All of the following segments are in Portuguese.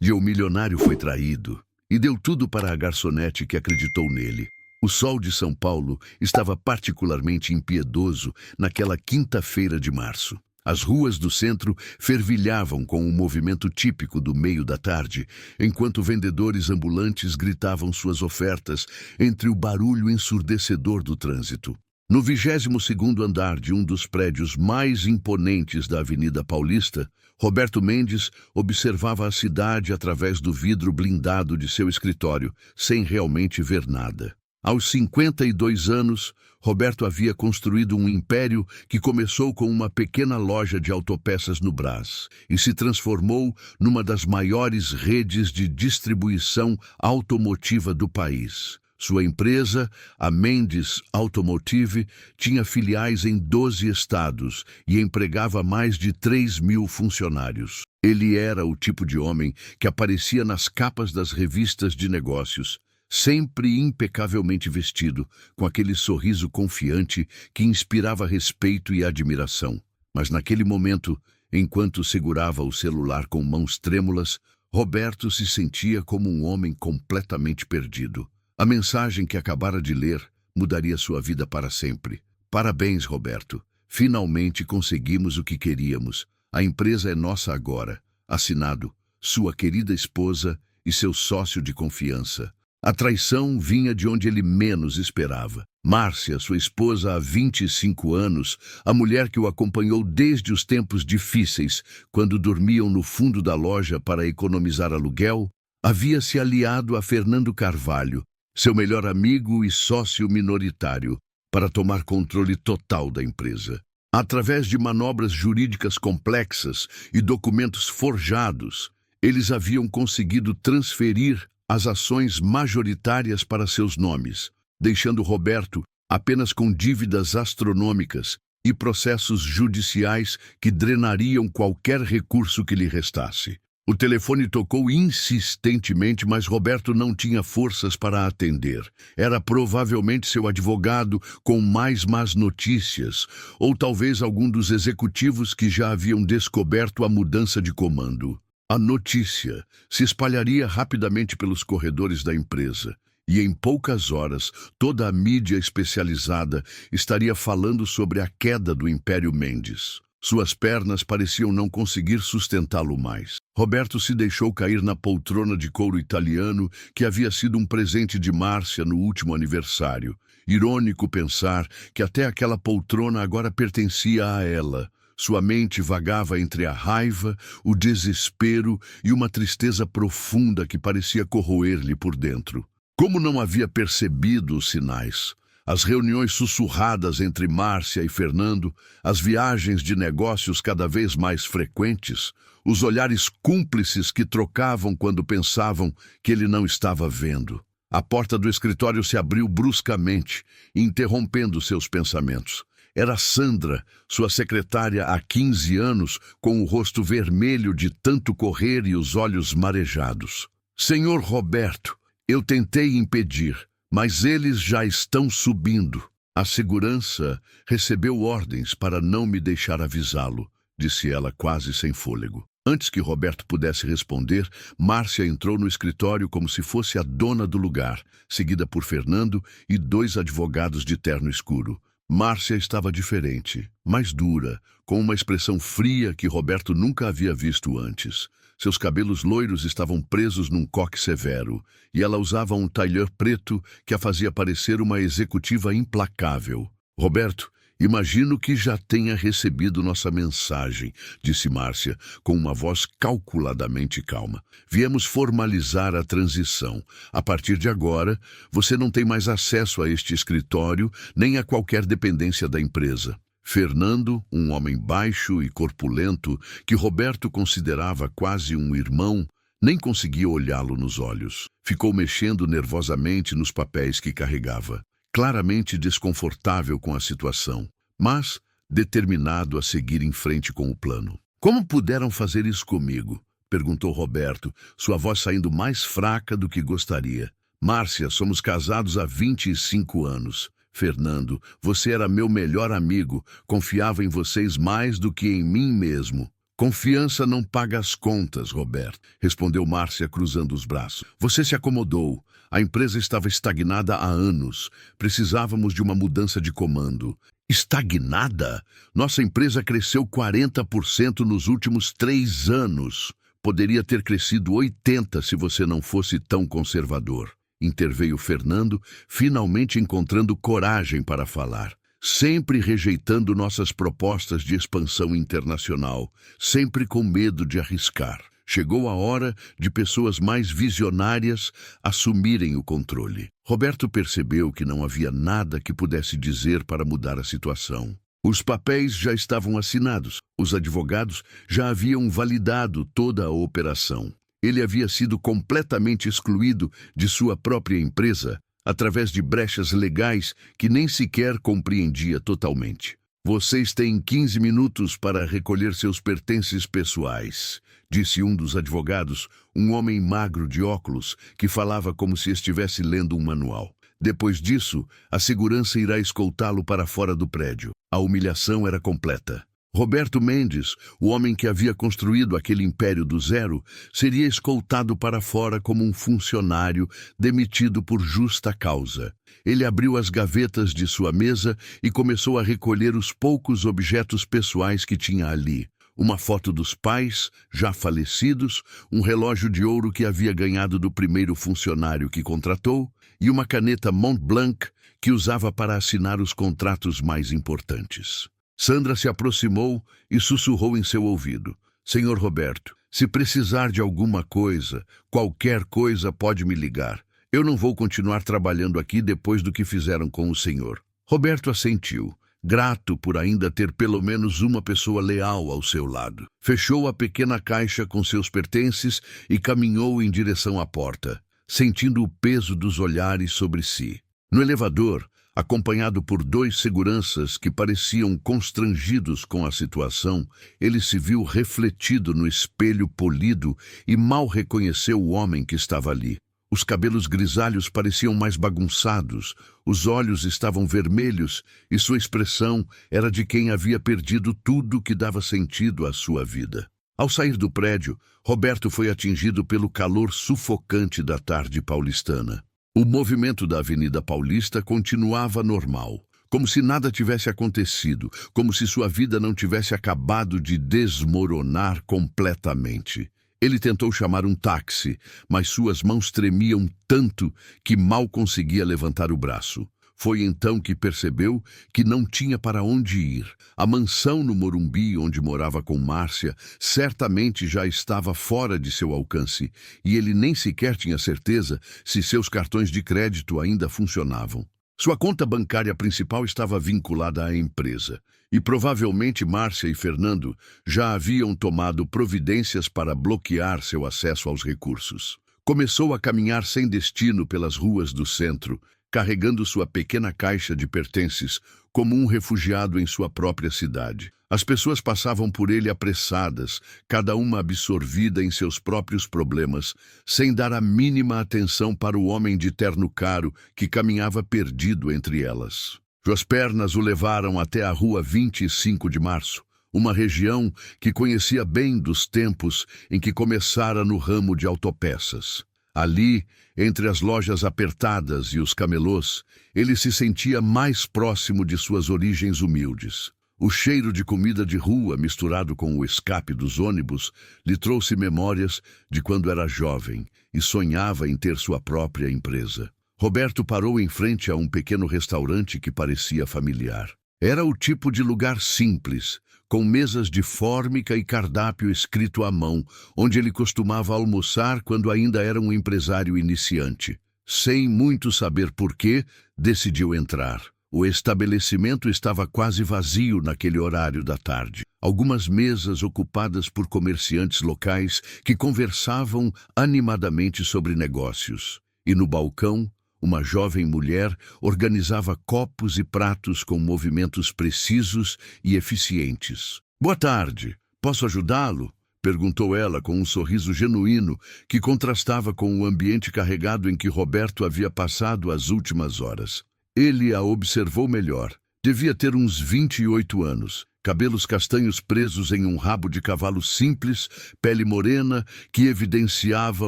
E o milionário foi traído e deu tudo para a garçonete que acreditou nele. O sol de São Paulo estava particularmente impiedoso naquela quinta-feira de março. As ruas do centro fervilhavam com o movimento típico do meio da tarde, enquanto vendedores ambulantes gritavam suas ofertas entre o barulho ensurdecedor do trânsito. No 22º andar de um dos prédios mais imponentes da Avenida Paulista, Roberto Mendes observava a cidade através do vidro blindado de seu escritório, sem realmente ver nada. Aos 52 anos, Roberto havia construído um império que começou com uma pequena loja de autopeças no Brás e se transformou numa das maiores redes de distribuição automotiva do país. Sua empresa, a Mendes Automotive, tinha filiais em 12 estados e empregava mais de 3.000 funcionários. Ele era o tipo de homem que aparecia nas capas das revistas de negócios, sempre impecavelmente vestido, com aquele sorriso confiante que inspirava respeito e admiração. Mas naquele momento, enquanto segurava o celular com mãos trêmulas, Roberto se sentia como um homem completamente perdido. A mensagem que acabara de ler mudaria sua vida para sempre. Parabéns, Roberto. Finalmente conseguimos o que queríamos. A empresa é nossa agora. Assinado, sua querida esposa e seu sócio de confiança. A traição vinha de onde ele menos esperava. Márcia, sua esposa há 25 anos, a mulher que o acompanhou desde os tempos difíceis, quando dormiam no fundo da loja para economizar aluguel, havia se aliado a Fernando Carvalho, seu melhor amigo e sócio minoritário, para tomar controle total da empresa. Através de manobras jurídicas complexas e documentos forjados, eles haviam conseguido transferir as ações majoritárias para seus nomes, deixando Roberto apenas com dívidas astronômicas e processos judiciais que drenariam qualquer recurso que lhe restasse. O telefone tocou insistentemente, mas Roberto não tinha forças para atender. Era provavelmente seu advogado com mais más notícias, ou talvez algum dos executivos que já haviam descoberto a mudança de comando. A notícia se espalharia rapidamente pelos corredores da empresa, e em poucas horas toda a mídia especializada estaria falando sobre a queda do Império Mendes. Suas pernas pareciam não conseguir sustentá-lo mais. Roberto se deixou cair na poltrona de couro italiano que havia sido um presente de Márcia no último aniversário. Irônico pensar que até aquela poltrona agora pertencia a ela. Sua mente vagava entre a raiva, o desespero e uma tristeza profunda que parecia corroer-lhe por dentro. Como não havia percebido os sinais? As reuniões sussurradas entre Márcia e Fernando, as viagens de negócios cada vez mais frequentes, os olhares cúmplices que trocavam quando pensavam que ele não estava vendo. A porta do escritório se abriu bruscamente, interrompendo seus pensamentos. Era Sandra, sua secretária há 15 anos, com o rosto vermelho de tanto correr e os olhos marejados. Senhor Roberto, eu tentei impedir, mas eles já estão subindo. A segurança recebeu ordens para não me deixar avisá-lo, disse ela quase sem fôlego. Antes que Roberto pudesse responder, Márcia entrou no escritório como se fosse a dona do lugar, seguida por Fernando e 2 advogados de terno escuro. Márcia estava diferente, mais dura, com uma expressão fria que Roberto nunca havia visto antes. Seus cabelos loiros estavam presos num coque severo, e ela usava um tailleur preto que a fazia parecer uma executiva implacável. Roberto, imagino que já tenha recebido nossa mensagem, disse Márcia, com uma voz calculadamente calma. Viemos formalizar a transição. A partir de agora, você não tem mais acesso a este escritório, nem a qualquer dependência da empresa. Fernando, um homem baixo e corpulento, que Roberto considerava quase um irmão, nem conseguia olhá-lo nos olhos. Ficou mexendo nervosamente nos papéis que carregava, claramente desconfortável com a situação, mas determinado a seguir em frente com o plano. Como puderam fazer isso comigo? Perguntou Roberto, sua voz saindo mais fraca do que gostaria. Márcia, somos casados há 25 anos. Fernando, você era meu melhor amigo, confiava em vocês mais do que em mim mesmo. Confiança não paga as contas, Roberto, respondeu Márcia cruzando os braços. Você se acomodou. A empresa estava estagnada há anos. Precisávamos de uma mudança de comando. Estagnada? Nossa empresa cresceu 40% nos últimos 3 anos. Poderia ter crescido 80% se você não fosse tão conservador. Interveio Fernando, finalmente encontrando coragem para falar. Sempre rejeitando nossas propostas de expansão internacional, sempre com medo de arriscar. Chegou a hora de pessoas mais visionárias assumirem o controle. Roberto percebeu que não havia nada que pudesse dizer para mudar a situação. Os papéis já estavam assinados, os advogados já haviam validado toda a operação. Ele havia sido completamente excluído de sua própria empresa, através de brechas legais que nem sequer compreendia totalmente. Vocês têm 15 minutos para recolher seus pertences pessoais, disse um dos advogados, um homem magro de óculos que falava como se estivesse lendo um manual. Depois disso, a segurança irá escoltá-lo para fora do prédio. A humilhação era completa. Roberto Mendes, o homem que havia construído aquele império do zero, seria escoltado para fora como um funcionário demitido por justa causa. Ele abriu as gavetas de sua mesa e começou a recolher os poucos objetos pessoais que tinha ali. Uma foto dos pais, já falecidos, um relógio de ouro que havia ganhado do primeiro funcionário que contratou e uma caneta Montblanc que usava para assinar os contratos mais importantes. Sandra se aproximou e sussurrou em seu ouvido. Senhor Roberto, se precisar de alguma coisa, qualquer coisa pode me ligar. Eu não vou continuar trabalhando aqui depois do que fizeram com o senhor. Roberto assentiu, grato por ainda ter pelo menos uma pessoa leal ao seu lado. Fechou a pequena caixa com seus pertences e caminhou em direção à porta, sentindo o peso dos olhares sobre si. No elevador, acompanhado por 2 seguranças que pareciam constrangidos com a situação, ele se viu refletido no espelho polido e mal reconheceu o homem que estava ali. Os cabelos grisalhos pareciam mais bagunçados, os olhos estavam vermelhos e sua expressão era de quem havia perdido tudo que dava sentido à sua vida. Ao sair do prédio, Roberto foi atingido pelo calor sufocante da tarde paulistana. O movimento da Avenida Paulista continuava normal, como se nada tivesse acontecido, como se sua vida não tivesse acabado de desmoronar completamente. Ele tentou chamar um táxi, mas suas mãos tremiam tanto que mal conseguia levantar o braço. Foi então que percebeu que não tinha para onde ir. A mansão no Morumbi, onde morava com Márcia, certamente já estava fora de seu alcance, e ele nem sequer tinha certeza se seus cartões de crédito ainda funcionavam. Sua conta bancária principal estava vinculada à empresa, e provavelmente Márcia e Fernando já haviam tomado providências para bloquear seu acesso aos recursos. Começou a caminhar sem destino pelas ruas do centro, carregando sua pequena caixa de pertences como um refugiado em sua própria cidade. As pessoas passavam por ele apressadas, cada uma absorvida em seus próprios problemas, sem dar a mínima atenção para o homem de terno caro que caminhava perdido entre elas. Suas pernas o levaram até a rua 25 de Março, uma região que conhecia bem dos tempos em que começara no ramo de autopeças. Ali, entre as lojas apertadas e os camelôs, ele se sentia mais próximo de suas origens humildes. O cheiro de comida de rua, misturado com o escape dos ônibus, lhe trouxe memórias de quando era jovem e sonhava em ter sua própria empresa. Roberto parou em frente a um pequeno restaurante que parecia familiar. Era o tipo de lugar simples, com mesas de fórmica e cardápio escrito à mão, onde ele costumava almoçar quando ainda era um empresário iniciante. Sem muito saber por quê, decidiu entrar. O estabelecimento estava quase vazio naquele horário da tarde. Algumas mesas ocupadas por comerciantes locais que conversavam animadamente sobre negócios. E no balcão, uma jovem mulher organizava copos e pratos com movimentos precisos e eficientes. "Boa tarde. Posso ajudá-lo?" perguntou ela com um sorriso genuíno que contrastava com o ambiente carregado em que Roberto havia passado as últimas horas. Ele a observou melhor. Devia ter uns 28 anos. cabelos castanhos presos em um rabo de cavalo simples, pele morena que evidenciava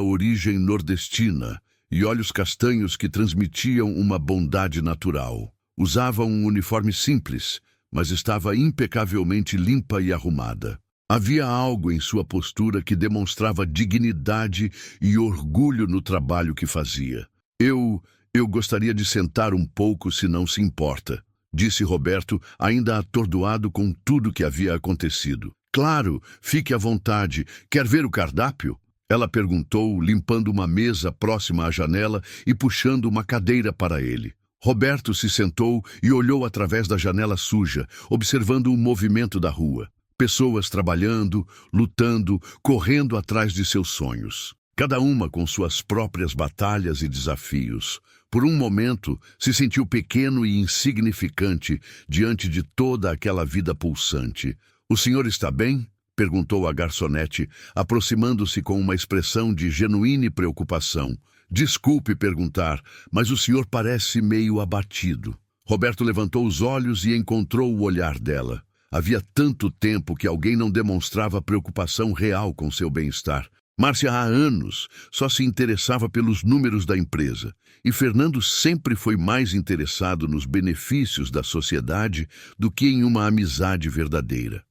origem nordestina e olhos castanhos que transmitiam uma bondade natural. Usava um uniforme simples, mas estava impecavelmente limpa e arrumada. Havia algo em sua postura que demonstrava dignidade e orgulho no trabalho que fazia. Eu gostaria de sentar um pouco, se não se importa, disse Roberto, ainda atordoado com tudo que havia acontecido. Claro, fique à vontade. Quer ver o cardápio? Ela perguntou, limpando uma mesa próxima à janela e puxando uma cadeira para ele. Roberto se sentou e olhou através da janela suja, observando o movimento da rua. Pessoas trabalhando, lutando, correndo atrás de seus sonhos. Cada uma com suas próprias batalhas e desafios. Por um momento, se sentiu pequeno e insignificante diante de toda aquela vida pulsante. "O senhor está bem?" perguntou a garçonete, aproximando-se com uma expressão de genuína preocupação. "Desculpe perguntar, mas o senhor parece meio abatido." Roberto levantou os olhos e encontrou o olhar dela. Havia tanto tempo que alguém não demonstrava preocupação real com seu bem-estar. Márcia há anos só se interessava pelos números da empresa, e Fernando sempre foi mais interessado nos benefícios da sociedade do que em uma amizade verdadeira.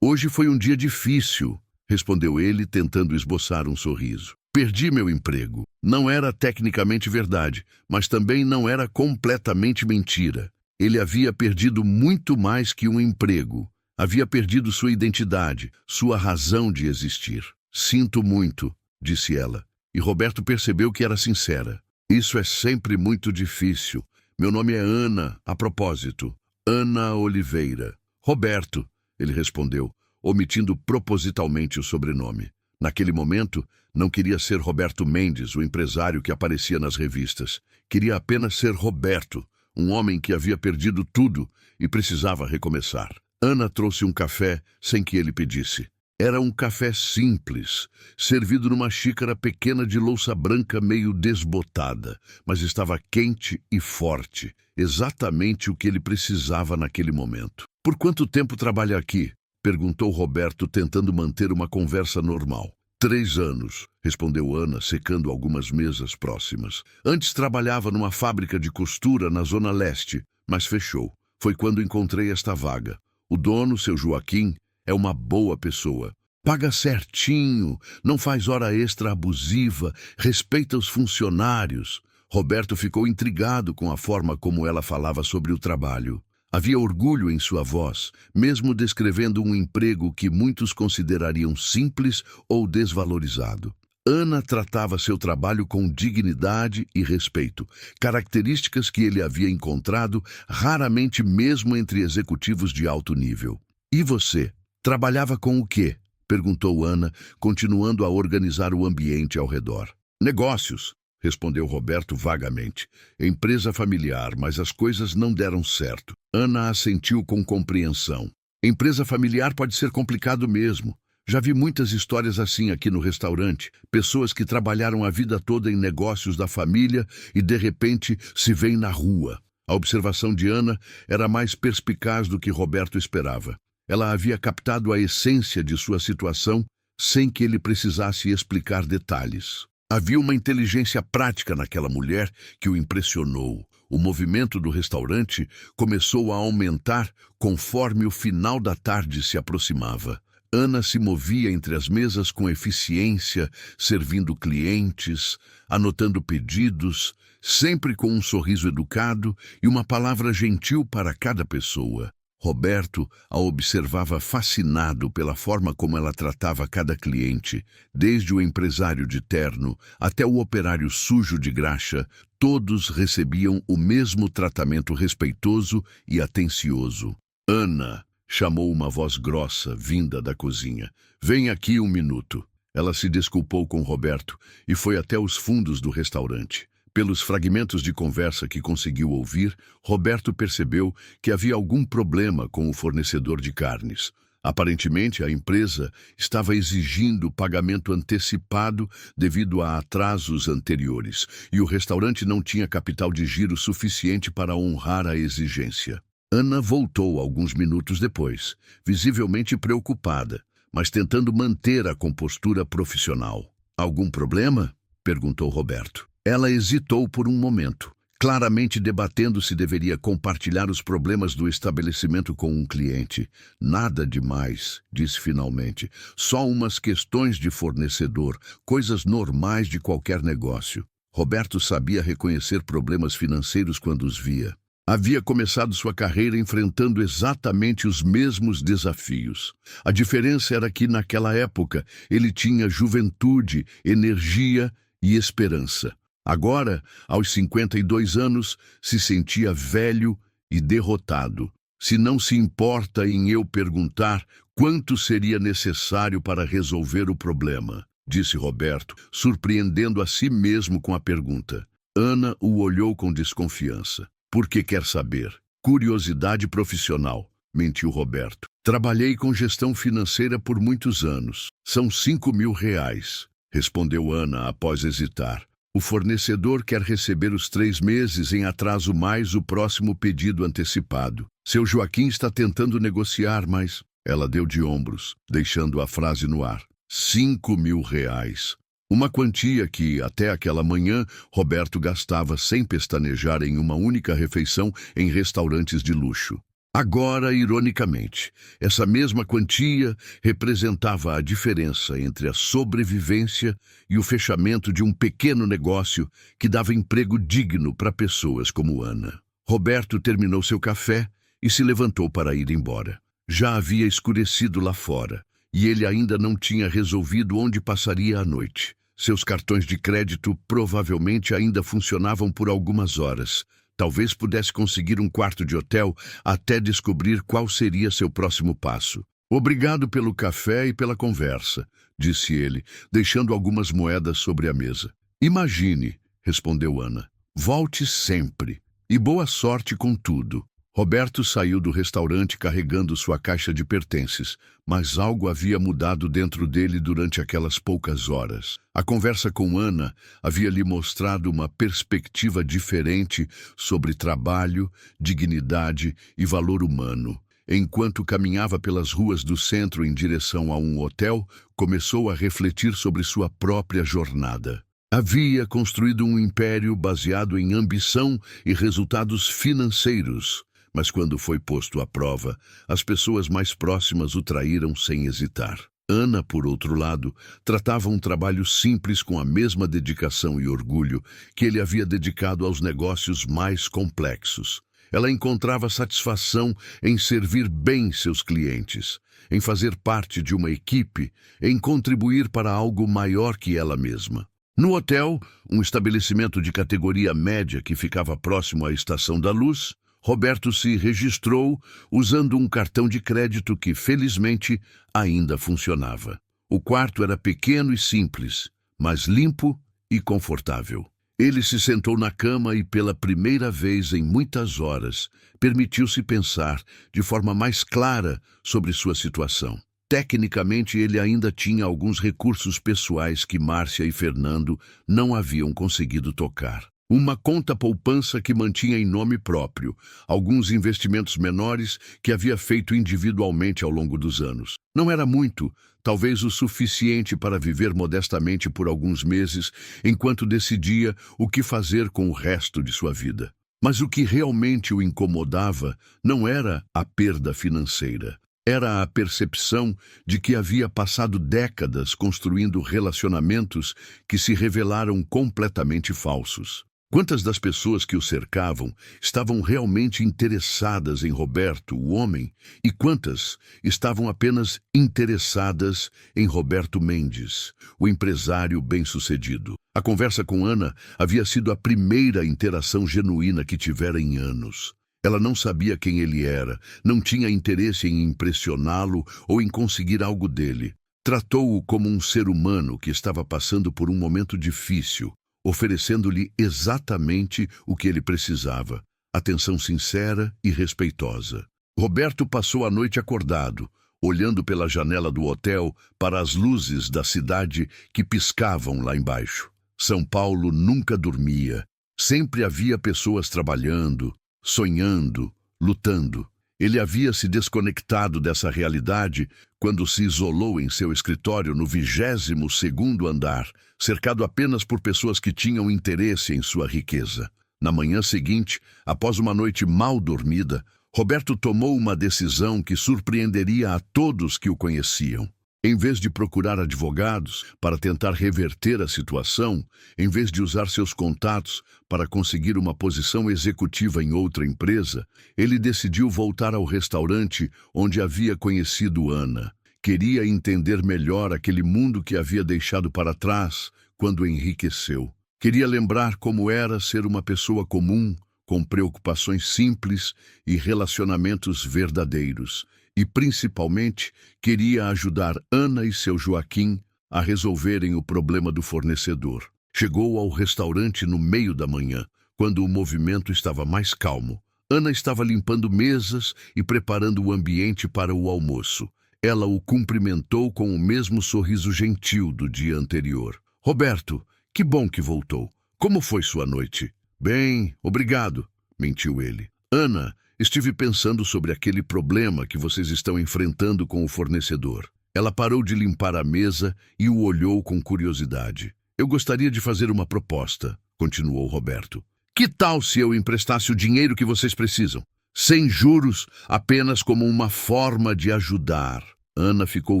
Hoje foi um dia difícil", respondeu ele, tentando esboçar um sorriso. "Perdi meu emprego." Não era tecnicamente verdade, mas também não era completamente mentira. Ele havia perdido muito mais que um emprego. Havia perdido sua identidade, sua razão de existir. "Sinto muito", disse ela, e Roberto percebeu que era sincera. "Isso é sempre muito difícil. Meu nome é Ana, a propósito. Ana Oliveira." "Roberto", ele respondeu, omitindo propositalmente o sobrenome. Naquele momento, não queria ser Roberto Mendes, o empresário que aparecia nas revistas. Queria apenas ser Roberto, um homem que havia perdido tudo e precisava recomeçar. Ana trouxe um café sem que ele pedisse. Era um café simples, servido numa xícara pequena de louça branca meio desbotada, mas estava quente e forte, exatamente o que ele precisava naquele momento. "Por quanto tempo trabalha aqui?" perguntou Roberto, tentando manter uma conversa normal. 3 anos, respondeu Ana, secando algumas mesas próximas. "Antes trabalhava numa fábrica de costura na Zona Leste, mas fechou. Foi quando encontrei esta vaga. O dono, seu Joaquim, é uma boa pessoa. Paga certinho, não faz hora extra abusiva, respeita os funcionários." Roberto ficou intrigado com a forma como ela falava sobre o trabalho. Havia orgulho em sua voz, mesmo descrevendo um emprego que muitos considerariam simples ou desvalorizado. Ana tratava seu trabalho com dignidade e respeito, características que ele havia encontrado raramente mesmo entre executivos de alto nível. "E você? Trabalhava com o quê?" perguntou Ana, continuando a organizar o ambiente ao redor. "Negócios", respondeu Roberto vagamente. "Empresa familiar, mas as coisas não deram certo." Ana assentiu com compreensão. "Empresa familiar pode ser complicado mesmo. Já vi muitas histórias assim aqui no restaurante. Pessoas que trabalharam a vida toda em negócios da família e de repente se veem na rua." A observação de Ana era mais perspicaz do que Roberto esperava. Ela havia captado a essência de sua situação sem que ele precisasse explicar detalhes. Havia uma inteligência prática naquela mulher que o impressionou. O movimento do restaurante começou a aumentar conforme o final da tarde se aproximava. Ana se movia entre as mesas com eficiência, servindo clientes, anotando pedidos, sempre com um sorriso educado e uma palavra gentil para cada pessoa. Roberto a observava fascinado pela forma como ela tratava cada cliente, desde o empresário de terno até o operário sujo de graxa. Todos recebiam o mesmo tratamento respeitoso e atencioso. "Ana", chamou uma voz grossa vinda da cozinha. "Vem aqui um minuto." Ela se desculpou com Roberto e foi até os fundos do restaurante. Pelos fragmentos de conversa que conseguiu ouvir, Roberto percebeu que havia algum problema com o fornecedor de carnes. Aparentemente, a empresa estava exigindo pagamento antecipado devido a atrasos anteriores, e o restaurante não tinha capital de giro suficiente para honrar a exigência. Ana voltou alguns minutos depois, visivelmente preocupada, mas tentando manter a compostura profissional. Algum problema? Perguntou Roberto. Ela hesitou por um momento, claramente debatendo se deveria compartilhar os problemas do estabelecimento com um cliente. Nada demais, disse finalmente. Só umas questões de fornecedor, coisas normais de qualquer negócio. Roberto sabia reconhecer problemas financeiros quando os via. Havia começado sua carreira enfrentando exatamente os mesmos desafios. A diferença era que, naquela época, ele tinha juventude, energia e esperança. Agora, aos 52 anos, se sentia velho e derrotado. Se não se importa em eu perguntar quanto seria necessário para resolver o problema, disse Roberto, surpreendendo a si mesmo com a pergunta. Ana o olhou com desconfiança. Por que quer saber? Curiosidade profissional, mentiu Roberto. Trabalhei com gestão financeira por muitos anos. São R$ 5.000, respondeu Ana após hesitar. O fornecedor quer receber os 3 meses em atraso mais o próximo pedido antecipado. Seu Joaquim está tentando negociar, mas... Ela deu de ombros, deixando a frase no ar. R$ 5.000. Uma quantia que, até aquela manhã, Roberto gastava sem pestanejar em uma única refeição em restaurantes de luxo. Agora, ironicamente, essa mesma quantia representava a diferença entre a sobrevivência e o fechamento de um pequeno negócio que dava emprego digno para pessoas como Ana. Roberto terminou seu café e se levantou para ir embora. Já havia escurecido lá fora, e ele ainda não tinha resolvido onde passaria a noite. Seus cartões de crédito provavelmente ainda funcionavam por algumas horas. Talvez pudesse conseguir um quarto de hotel até descobrir qual seria seu próximo passo. Obrigado pelo café e pela conversa, disse ele, deixando algumas moedas sobre a mesa. Imagine, respondeu Ana. Volte sempre. E boa sorte com tudo. Roberto saiu do restaurante carregando sua caixa de pertences, mas algo havia mudado dentro dele durante aquelas poucas horas. A conversa com Ana havia lhe mostrado uma perspectiva diferente sobre trabalho, dignidade e valor humano. Enquanto caminhava pelas ruas do centro em direção a um hotel, começou a refletir sobre sua própria jornada. Havia construído um império baseado em ambição e resultados financeiros. Mas quando foi posto à prova, as pessoas mais próximas o traíram sem hesitar. Ana, por outro lado, tratava um trabalho simples com a mesma dedicação e orgulho que ele havia dedicado aos negócios mais complexos. Ela encontrava satisfação em servir bem seus clientes, em fazer parte de uma equipe, em contribuir para algo maior que ela mesma. No hotel, um estabelecimento de categoria média que ficava próximo à Estação da Luz, Roberto se registrou usando um cartão de crédito que, felizmente, ainda funcionava. O quarto era pequeno e simples, mas limpo e confortável. Ele se sentou na cama e, pela primeira vez em muitas horas, permitiu-se pensar de forma mais clara sobre sua situação. Tecnicamente, ele ainda tinha alguns recursos pessoais que Márcia e Fernando não haviam conseguido tocar. Uma conta poupança que mantinha em nome próprio, alguns investimentos menores que havia feito individualmente ao longo dos anos. Não era muito, talvez o suficiente para viver modestamente por alguns meses, enquanto decidia o que fazer com o resto de sua vida. Mas o que realmente o incomodava não era a perda financeira. Era a percepção de que havia passado décadas construindo relacionamentos que se revelaram completamente falsos. Quantas das pessoas que o cercavam estavam realmente interessadas em Roberto, o homem, e quantas estavam apenas interessadas em Roberto Mendes, o empresário bem-sucedido? A conversa com Ana havia sido a primeira interação genuína que tivera em anos. Ela não sabia quem ele era, não tinha interesse em impressioná-lo ou em conseguir algo dele. Tratou-o como um ser humano que estava passando por um momento difícil, oferecendo-lhe exatamente o que ele precisava, atenção sincera e respeitosa. Roberto passou a noite acordado, olhando pela janela do hotel para as luzes da cidade que piscavam lá embaixo. São Paulo nunca dormia. Sempre havia pessoas trabalhando, sonhando, lutando. Ele havia se desconectado dessa realidade quando se isolou em seu escritório no 22º andar, cercado apenas por pessoas que tinham interesse em sua riqueza. Na manhã seguinte, após uma noite mal dormida, Roberto tomou uma decisão que surpreenderia a todos que o conheciam. Em vez de procurar advogados para tentar reverter a situação, em vez de usar seus contatos para conseguir uma posição executiva em outra empresa, ele decidiu voltar ao restaurante onde havia conhecido Ana. Queria entender melhor aquele mundo que havia deixado para trás quando enriqueceu. Queria lembrar como era ser uma pessoa comum, com preocupações simples e relacionamentos verdadeiros. E, principalmente, queria ajudar Ana e seu Joaquim a resolverem o problema do fornecedor. Chegou ao restaurante no meio da manhã, quando o movimento estava mais calmo. Ana estava limpando mesas e preparando o ambiente para o almoço. Ela o cumprimentou com o mesmo sorriso gentil do dia anterior. Roberto, que bom que voltou. Como foi sua noite? Bem, obrigado, mentiu ele. Ana, estive pensando sobre aquele problema que vocês estão enfrentando com o fornecedor. Ela parou de limpar a mesa e o olhou com curiosidade. Eu gostaria de fazer uma proposta, continuou Roberto. Que tal se eu emprestasse o dinheiro que vocês precisam? Sem juros, apenas como uma forma de ajudar. Ana ficou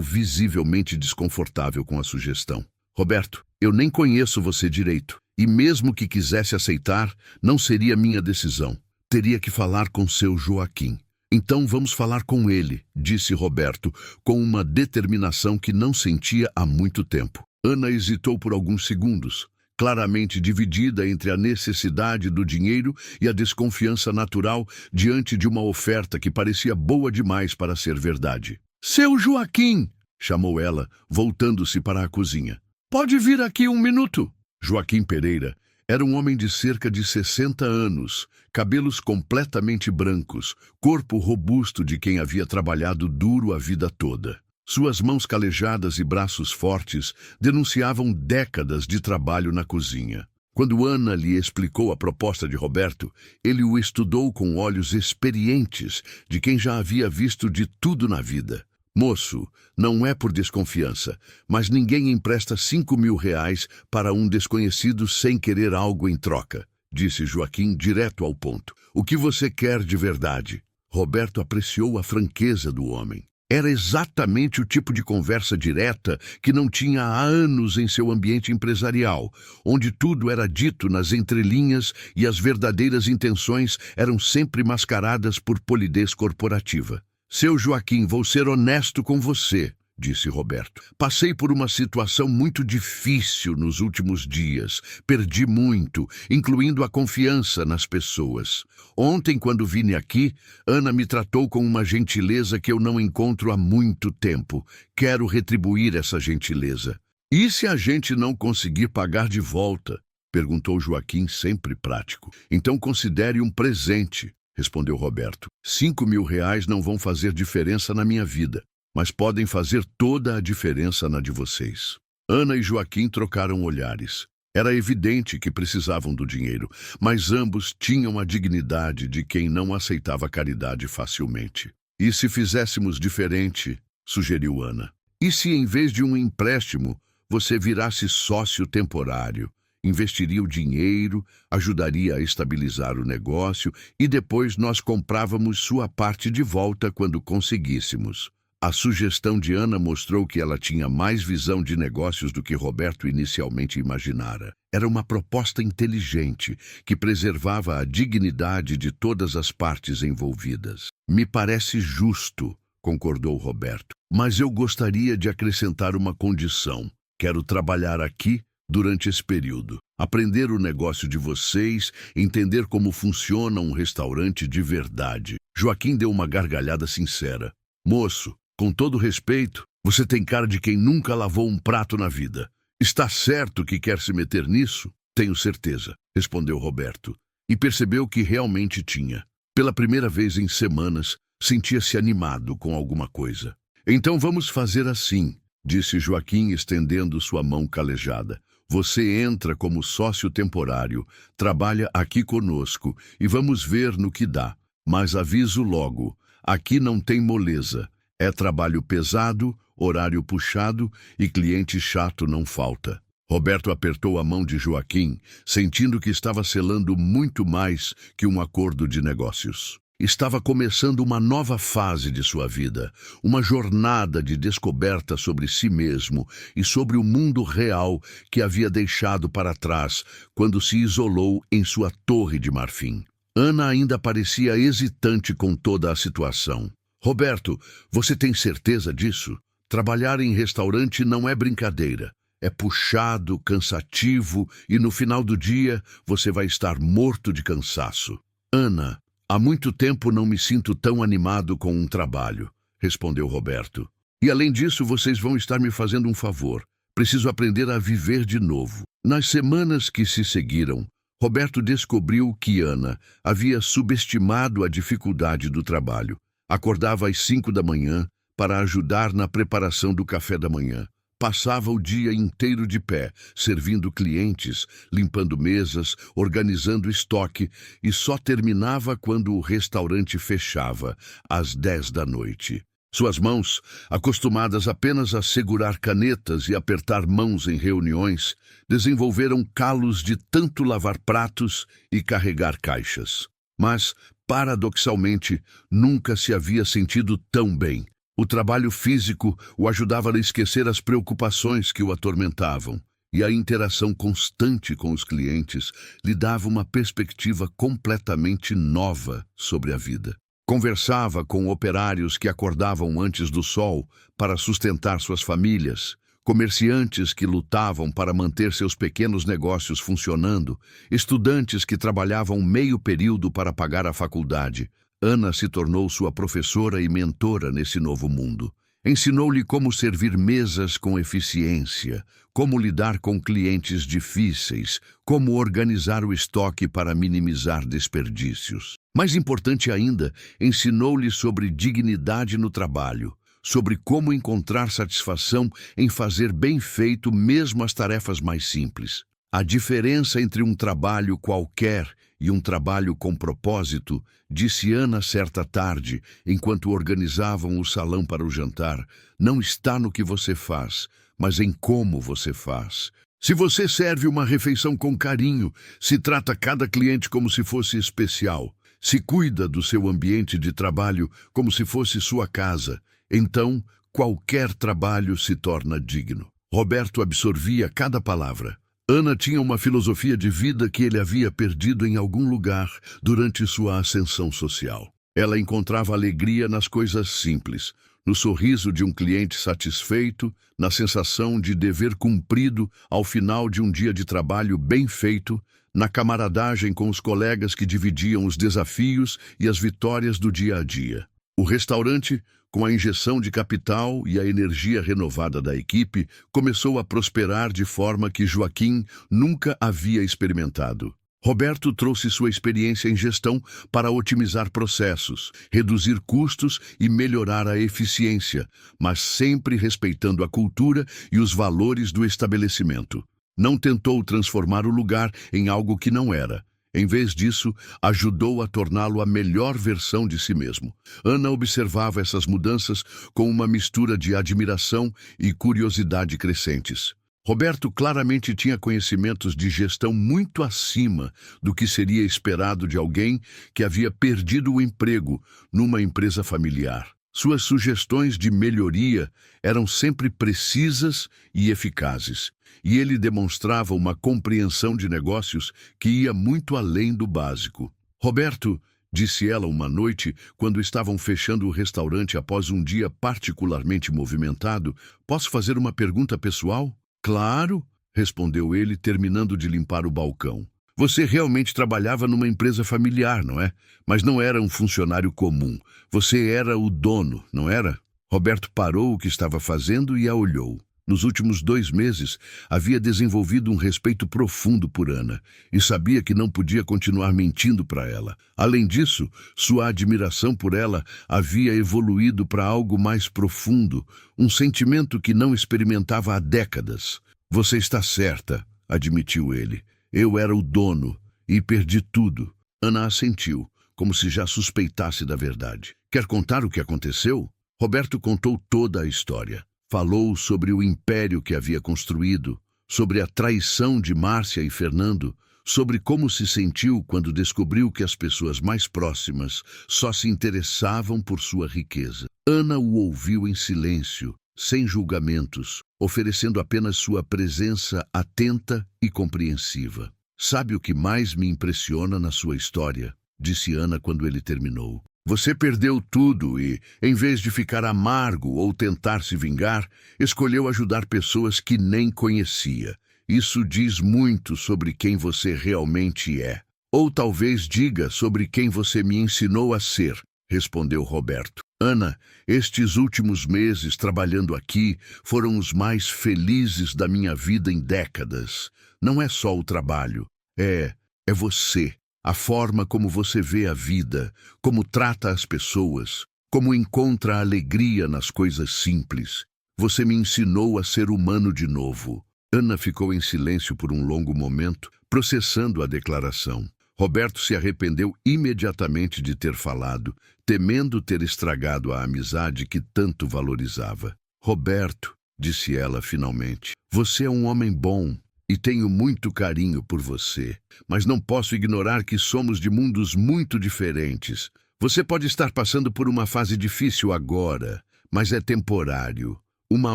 visivelmente desconfortável com a sugestão. Roberto, eu nem conheço você direito, e mesmo que quisesse aceitar, não seria minha decisão. Teria que falar com seu Joaquim. Então vamos falar com ele, disse Roberto, com uma determinação que não sentia há muito tempo. Ana hesitou por alguns segundos, claramente dividida entre a necessidade do dinheiro e a desconfiança natural diante de uma oferta que parecia boa demais para ser verdade. Seu Joaquim, chamou ela, voltando-se para a cozinha. Pode vir aqui um minuto. Joaquim Pereira era um homem de cerca de 60 anos, cabelos completamente brancos, corpo robusto de quem havia trabalhado duro a vida toda. Suas mãos calejadas e braços fortes denunciavam décadas de trabalho na cozinha. Quando Ana lhe explicou a proposta de Roberto, ele o estudou com olhos experientes de quem já havia visto de tudo na vida. Moço, não é por desconfiança, mas ninguém empresta R$ 5.000 para um desconhecido sem querer algo em troca, disse Joaquim direto ao ponto. O que você quer de verdade? Roberto apreciou a franqueza do homem. Era exatamente o tipo de conversa direta que não tinha há anos em seu ambiente empresarial, onde tudo era dito nas entrelinhas e as verdadeiras intenções eram sempre mascaradas por polidez corporativa. Seu Joaquim, vou ser honesto com você, disse Roberto. Passei por uma situação muito difícil nos últimos dias. Perdi muito, incluindo a confiança nas pessoas. Ontem, quando vim aqui, Ana me tratou com uma gentileza que eu não encontro há muito tempo. Quero retribuir essa gentileza. E se a gente não conseguir pagar de volta? Perguntou Joaquim, sempre prático. Então considere um presente, respondeu Roberto. R$ 5.000 não vão fazer diferença na minha vida, mas podem fazer toda a diferença na de vocês. Ana e Joaquim trocaram olhares. Era evidente que precisavam do dinheiro, mas ambos tinham a dignidade de quem não aceitava caridade facilmente. E se fizéssemos diferente, sugeriu Ana. E se em vez de um empréstimo, você virasse sócio temporário? Investiria o dinheiro, ajudaria a estabilizar o negócio e depois nós comprávamos sua parte de volta quando conseguíssemos. A sugestão de Ana mostrou que ela tinha mais visão de negócios do que Roberto inicialmente imaginara. Era uma proposta inteligente que preservava a dignidade de todas as partes envolvidas. Me parece justo, concordou Roberto, mas eu gostaria de acrescentar uma condição. Quero trabalhar aqui durante esse período, aprender o negócio de vocês, entender como funciona um restaurante de verdade. Joaquim deu uma gargalhada sincera. Moço, com todo respeito, você tem cara de quem nunca lavou um prato na vida. Está certo que quer se meter nisso? Tenho certeza, respondeu Roberto, e percebeu que realmente tinha. Pela primeira vez em semanas, sentia-se animado com alguma coisa. Então vamos fazer assim, disse Joaquim, estendendo sua mão calejada. Você entra como sócio temporário, trabalha aqui conosco e vamos ver no que dá. Mas aviso logo, aqui não tem moleza. É trabalho pesado, horário puxado e cliente chato não falta. Roberto apertou a mão de Joaquim, sentindo que estava selando muito mais que um acordo de negócios. Estava começando uma nova fase de sua vida, uma jornada de descoberta sobre si mesmo e sobre o mundo real que havia deixado para trás quando se isolou em sua torre de marfim. Ana ainda parecia hesitante com toda a situação. Roberto, você tem certeza disso? Trabalhar em restaurante não é brincadeira. É puxado, cansativo e no final do dia você vai estar morto de cansaço. Ana, há muito tempo não me sinto tão animado com um trabalho, respondeu Roberto. E além disso, vocês vão estar me fazendo um favor. Preciso aprender a viver de novo. Nas semanas que se seguiram, Roberto descobriu que Ana havia subestimado a dificuldade do trabalho. Acordava às 5 da manhã para ajudar na preparação do café da manhã. Passava o dia inteiro de pé, servindo clientes, limpando mesas, organizando estoque e só terminava quando o restaurante fechava, às 10 da noite. Suas mãos, acostumadas apenas a segurar canetas e apertar mãos em reuniões, desenvolveram calos de tanto lavar pratos e carregar caixas. Mas, paradoxalmente, nunca se havia sentido tão bem. O trabalho físico o ajudava a esquecer as preocupações que o atormentavam, e a interação constante com os clientes lhe dava uma perspectiva completamente nova sobre a vida. Conversava com operários que acordavam antes do sol para sustentar suas famílias, comerciantes que lutavam para manter seus pequenos negócios funcionando, estudantes que trabalhavam meio período para pagar a faculdade. Ana se tornou sua professora e mentora nesse novo mundo. Ensinou-lhe como servir mesas com eficiência, como lidar com clientes difíceis, como organizar o estoque para minimizar desperdícios. Mais importante ainda, ensinou-lhe sobre dignidade no trabalho, sobre como encontrar satisfação em fazer bem feito mesmo as tarefas mais simples. A diferença entre um trabalho qualquer e um trabalho com propósito, disse Ana certa tarde, enquanto organizavam o salão para o jantar, não está no que você faz, mas em como você faz. Se você serve uma refeição com carinho, se trata cada cliente como se fosse especial, se cuida do seu ambiente de trabalho como se fosse sua casa, então qualquer trabalho se torna digno. Roberto absorvia cada palavra. Ana tinha uma filosofia de vida que ele havia perdido em algum lugar durante sua ascensão social. Ela encontrava alegria nas coisas simples, no sorriso de um cliente satisfeito, na sensação de dever cumprido ao final de um dia de trabalho bem feito, na camaradagem com os colegas que dividiam os desafios e as vitórias do dia a dia. O restaurante, com a injeção de capital e a energia renovada da equipe, começou a prosperar de forma que Joaquim nunca havia experimentado. Roberto trouxe sua experiência em gestão para otimizar processos, reduzir custos e melhorar a eficiência, mas sempre respeitando a cultura e os valores do estabelecimento. Não tentou transformar o lugar em algo que não era. Em vez disso, ajudou a torná-lo a melhor versão de si mesmo. Ana observava essas mudanças com uma mistura de admiração e curiosidade crescentes. Roberto claramente tinha conhecimentos de gestão muito acima do que seria esperado de alguém que havia perdido o emprego numa empresa familiar. Suas sugestões de melhoria eram sempre precisas e eficazes, e ele demonstrava uma compreensão de negócios que ia muito além do básico. Roberto, disse ela uma noite, quando estavam fechando o restaurante após um dia particularmente movimentado, posso fazer uma pergunta pessoal? Claro, respondeu ele, terminando de limpar o balcão. Você realmente trabalhava numa empresa familiar, não é? Mas não era um funcionário comum. Você era o dono, não era? Roberto parou o que estava fazendo e a olhou. Nos últimos 2 meses, havia desenvolvido um respeito profundo por Ana e sabia que não podia continuar mentindo para ela. Além disso, sua admiração por ela havia evoluído para algo mais profundo, um sentimento que não experimentava há décadas. Você está certa, admitiu ele. Eu era o dono e perdi tudo. Ana assentiu, como se já suspeitasse da verdade. Quer contar o que aconteceu? Roberto contou toda a história. Falou sobre o império que havia construído, sobre a traição de Márcia e Fernando, sobre como se sentiu quando descobriu que as pessoas mais próximas só se interessavam por sua riqueza. Ana o ouviu em silêncio, sem julgamentos, oferecendo apenas sua presença atenta e compreensiva. "Sabe o que mais me impressiona na sua história?" disse Ana quando ele terminou. "Você perdeu tudo e, em vez de ficar amargo ou tentar se vingar, escolheu ajudar pessoas que nem conhecia. Isso diz muito sobre quem você realmente é. Ou talvez diga sobre quem você me ensinou a ser", respondeu Roberto. "Ana, estes últimos meses trabalhando aqui foram os mais felizes da minha vida em décadas. Não é só o trabalho, é você. A forma como você vê a vida, como trata as pessoas, como encontra alegria nas coisas simples. Você me ensinou a ser humano de novo." Ana ficou em silêncio por um longo momento, processando a declaração. Roberto se arrependeu imediatamente de ter falado, temendo ter estragado a amizade que tanto valorizava. "Roberto", disse ela finalmente, "você é um homem bom e tenho muito carinho por você, mas não posso ignorar que somos de mundos muito diferentes. Você pode estar passando por uma fase difícil agora, mas é temporário. Uma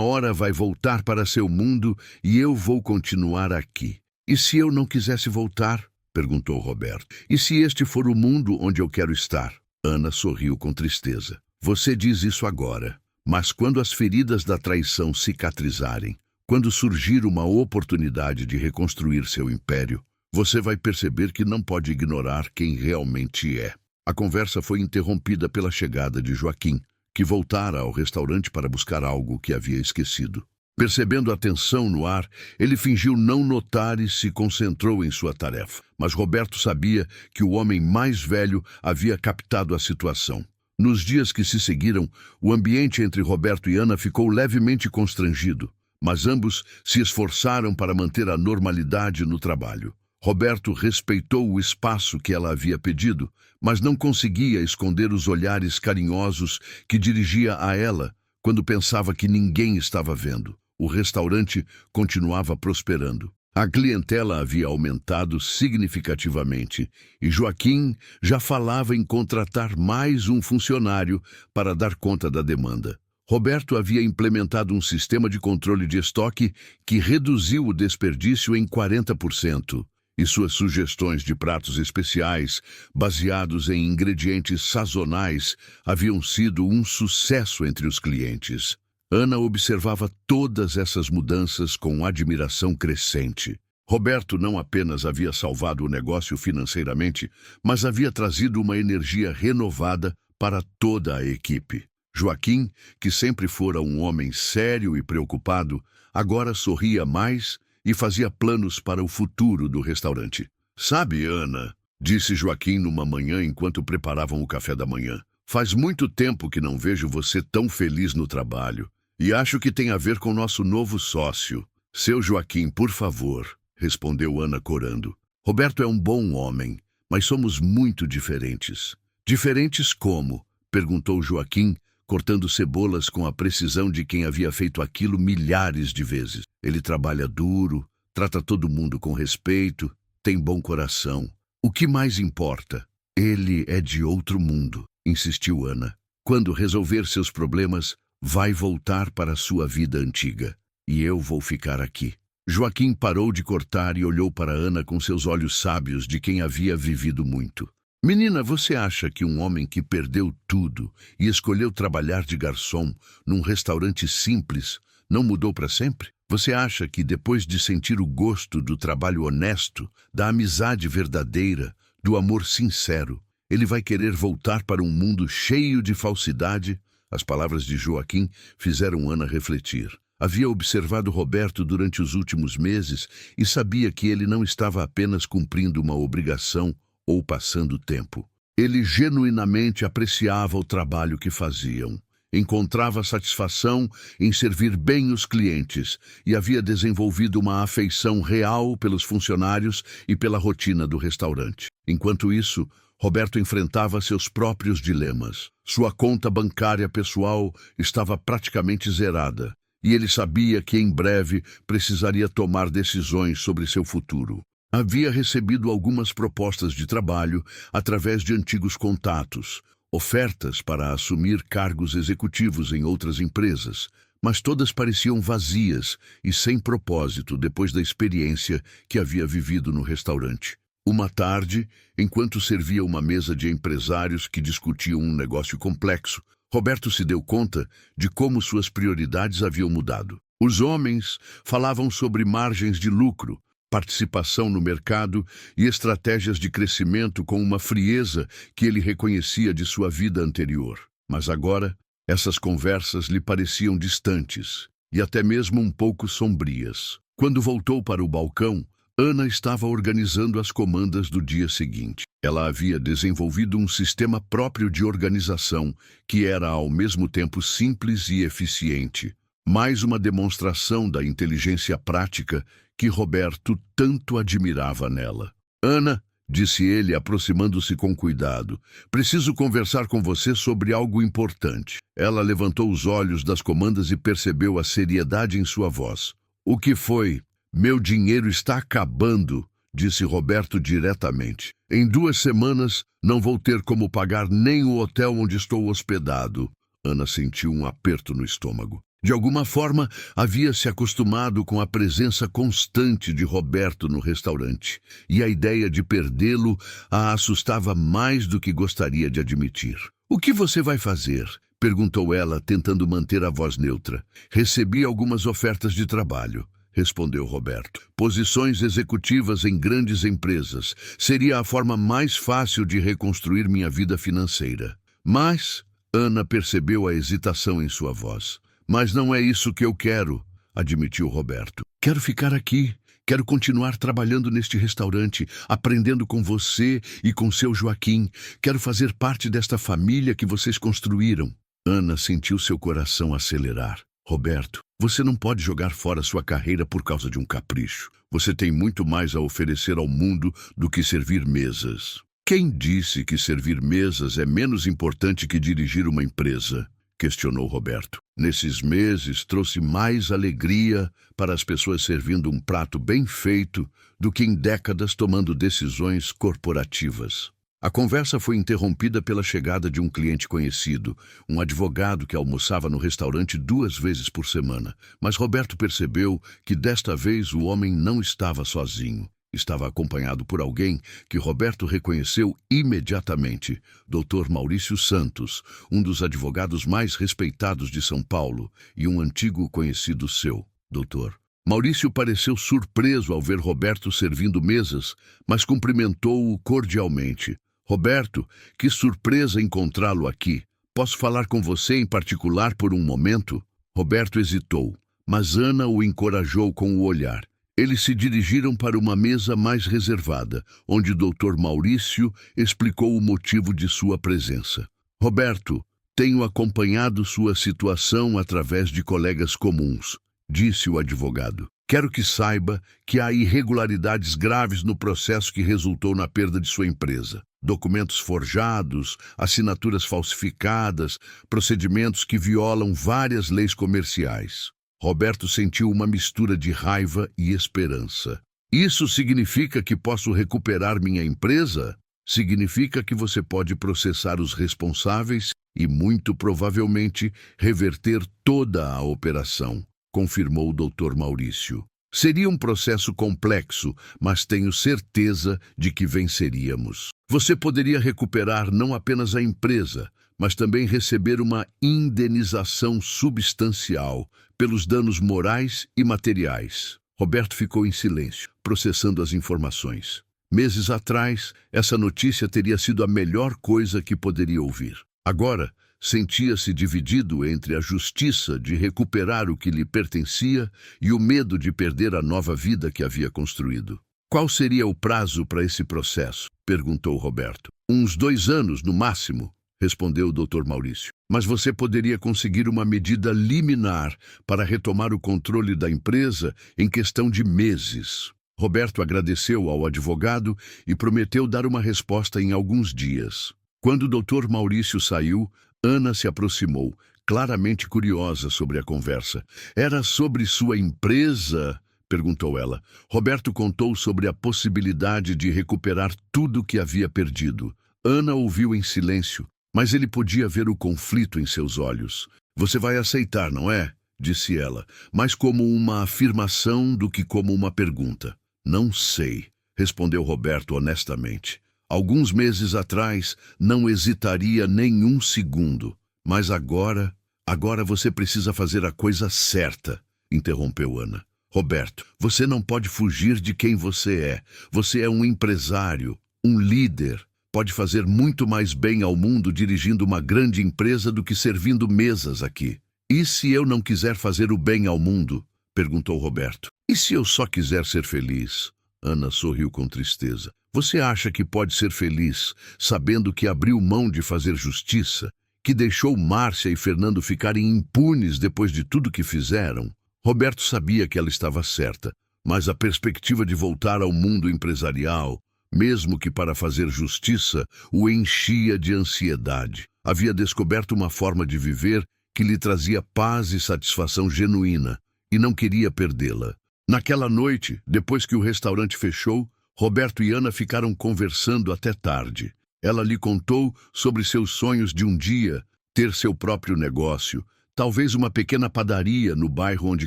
hora vai voltar para seu mundo e eu vou continuar aqui." "E se eu não quisesse voltar?" perguntou Roberto. "E se este for o mundo onde eu quero estar?" Ana sorriu com tristeza. "Você diz isso agora, mas quando as feridas da traição cicatrizarem, quando surgir uma oportunidade de reconstruir seu império, você vai perceber que não pode ignorar quem realmente é." A conversa foi interrompida pela chegada de Joaquim, que voltara ao restaurante para buscar algo que havia esquecido. Percebendo a tensão no ar, ele fingiu não notar e se concentrou em sua tarefa. Mas Roberto sabia que o homem mais velho havia captado a situação. Nos dias que se seguiram, o ambiente entre Roberto e Ana ficou levemente constrangido, mas ambos se esforçaram para manter a normalidade no trabalho. Roberto respeitou o espaço que ela havia pedido, mas não conseguia esconder os olhares carinhosos que dirigia a ela quando pensava que ninguém estava vendo. O restaurante continuava prosperando. A clientela havia aumentado significativamente e Joaquim já falava em contratar mais um funcionário para dar conta da demanda. Roberto havia implementado um sistema de controle de estoque que reduziu o desperdício em 40%. E suas sugestões de pratos especiais, baseados em ingredientes sazonais, haviam sido um sucesso entre os clientes. Ana observava todas essas mudanças com admiração crescente. Roberto não apenas havia salvado o negócio financeiramente, mas havia trazido uma energia renovada para toda a equipe. Joaquim, que sempre fora um homem sério e preocupado, agora sorria mais e fazia planos para o futuro do restaurante. "Sabe, Ana", disse Joaquim numa manhã enquanto preparavam o café da manhã, "faz muito tempo que não vejo você tão feliz no trabalho, e acho que tem a ver com nosso novo sócio." "Seu Joaquim, por favor", respondeu Ana corando. "Roberto é um bom homem, mas somos muito diferentes." "Diferentes como?", perguntou Joaquim, cortando cebolas com a precisão de quem havia feito aquilo milhares de vezes. "Ele trabalha duro, trata todo mundo com respeito, tem bom coração. O que mais importa? Ele é de outro mundo", insistiu Ana. "Quando resolver seus problemas, vai voltar para a sua vida antiga. E eu vou ficar aqui." Joaquim parou de cortar e olhou para Ana com seus olhos sábios de quem havia vivido muito. "Menina, você acha que um homem que perdeu tudo e escolheu trabalhar de garçom num restaurante simples não mudou para sempre? Você acha que depois de sentir o gosto do trabalho honesto, da amizade verdadeira, do amor sincero, ele vai querer voltar para um mundo cheio de falsidade?" As palavras de Joaquim fizeram Ana refletir. Havia observado Roberto durante os últimos meses e sabia que ele não estava apenas cumprindo uma obrigação ou passando tempo. Ele genuinamente apreciava o trabalho que faziam, encontrava satisfação em servir bem os clientes e havia desenvolvido uma afeição real pelos funcionários e pela rotina do restaurante. Enquanto isso, Roberto enfrentava seus próprios dilemas. Sua conta bancária pessoal estava praticamente zerada, e ele sabia que em breve precisaria tomar decisões sobre seu futuro. Havia recebido algumas propostas de trabalho através de antigos contatos, ofertas para assumir cargos executivos em outras empresas, mas todas pareciam vazias e sem propósito depois da experiência que havia vivido no restaurante. Uma tarde, enquanto servia uma mesa de empresários que discutiam um negócio complexo, Roberto se deu conta de como suas prioridades haviam mudado. Os homens falavam sobre margens de lucro, participação no mercado e estratégias de crescimento com uma frieza que ele reconhecia de sua vida anterior. Mas agora, essas conversas lhe pareciam distantes e até mesmo um pouco sombrias. Quando voltou para o balcão, Ana estava organizando as comandas do dia seguinte. Ela havia desenvolvido um sistema próprio de organização que era ao mesmo tempo simples e eficiente. Mais uma demonstração da inteligência prática que Roberto tanto admirava nela. Ana, disse ele, aproximando-se com cuidado, preciso conversar com você sobre algo importante. Ela levantou os olhos das comandas e percebeu a seriedade em sua voz. O que foi? Meu dinheiro está acabando, disse Roberto diretamente. Em 2 semanas não vou ter como pagar nem o hotel onde estou hospedado. Ana sentiu um aperto no estômago. De alguma forma, havia se acostumado com a presença constante de Roberto no restaurante, e a ideia de perdê-lo a assustava mais do que gostaria de admitir. O que você vai fazer? Perguntou ela, tentando manter a voz neutra. Recebi algumas ofertas de trabalho, respondeu Roberto. Posições executivas em grandes empresas. Seria a forma mais fácil de reconstruir minha vida financeira. Mas, Ana percebeu a hesitação em sua voz. Mas não é isso que eu quero, admitiu Roberto. Quero ficar aqui. Quero continuar trabalhando neste restaurante, aprendendo com você e com seu Joaquim. Quero fazer parte desta família que vocês construíram. Ana sentiu seu coração acelerar. Roberto, você não pode jogar fora sua carreira por causa de um capricho. Você tem muito mais a oferecer ao mundo do que servir mesas. Quem disse que servir mesas é menos importante que dirigir uma empresa? Questionou Roberto. Nesses meses, trouxe mais alegria para as pessoas servindo um prato bem feito do que em décadas tomando decisões corporativas. A conversa foi interrompida pela chegada de um cliente conhecido, um advogado que almoçava no restaurante 2 vezes por semana. Mas Roberto percebeu que desta vez o homem não estava sozinho. Estava acompanhado por alguém que Roberto reconheceu imediatamente, Dr. Maurício Santos, um dos advogados mais respeitados de São Paulo e um antigo conhecido seu, doutor. Maurício pareceu surpreso ao ver Roberto servindo mesas, mas cumprimentou-o cordialmente. Roberto, que surpresa encontrá-lo aqui. Posso falar com você em particular por um momento? Roberto hesitou, mas Ana o encorajou com o olhar. Eles se dirigiram para uma mesa mais reservada, onde Dr. Maurício explicou o motivo de sua presença. Roberto, tenho acompanhado sua situação através de colegas comuns, disse o advogado. Quero que saiba que há irregularidades graves no processo que resultou na perda de sua empresa. Documentos forjados, assinaturas falsificadas, procedimentos que violam várias leis comerciais. Roberto sentiu uma mistura de raiva e esperança. Isso significa que posso recuperar minha empresa? Significa que você pode processar os responsáveis e, muito provavelmente, reverter toda a operação, confirmou o Dr. Maurício. Seria um processo complexo, mas tenho certeza de que venceríamos. Você poderia recuperar não apenas a empresa, mas também receber uma indenização substancial pelos danos morais e materiais. Roberto ficou em silêncio, processando as informações. Meses atrás, essa notícia teria sido a melhor coisa que poderia ouvir. Agora, sentia-se dividido entre a justiça de recuperar o que lhe pertencia e o medo de perder a nova vida que havia construído. Qual seria o prazo para esse processo? Perguntou Roberto. Uns 2 anos, no máximo, respondeu o Dr. Maurício. Mas você poderia conseguir uma medida liminar para retomar o controle da empresa em questão de meses. Roberto agradeceu ao advogado e prometeu dar uma resposta em alguns dias. Quando o Dr. Maurício saiu, Ana se aproximou, claramente curiosa sobre a conversa. "Era sobre sua empresa?" perguntou ela. Roberto contou sobre a possibilidade de recuperar tudo que havia perdido. Ana ouviu em silêncio, mas ele podia ver o conflito em seus olhos. "Você vai aceitar, não é?" disse ela, mais como uma afirmação do que como uma pergunta. "Não sei", respondeu Roberto honestamente. "Alguns meses atrás, não hesitaria nem um segundo. Mas agora você precisa fazer a coisa certa", interrompeu Ana. "Roberto, você não pode fugir de quem você é. Você é um empresário, um líder. Pode fazer muito mais bem ao mundo dirigindo uma grande empresa do que servindo mesas aqui." "E se eu não quiser fazer o bem ao mundo?" perguntou Roberto. "E se eu só quiser ser feliz?" Ana sorriu com tristeza. "Você acha que pode ser feliz sabendo que abriu mão de fazer justiça, que deixou Márcia e Fernando ficarem impunes depois de tudo que fizeram?" Roberto sabia que ela estava certa, mas a perspectiva de voltar ao mundo empresarial, mesmo que para fazer justiça, o enchia de ansiedade. Havia descoberto uma forma de viver que lhe trazia paz e satisfação genuína, e não queria perdê-la. Naquela noite, depois que o restaurante fechou, Roberto e Ana ficaram conversando até tarde. Ela lhe contou sobre seus sonhos de um dia ter seu próprio negócio, talvez uma pequena padaria no bairro onde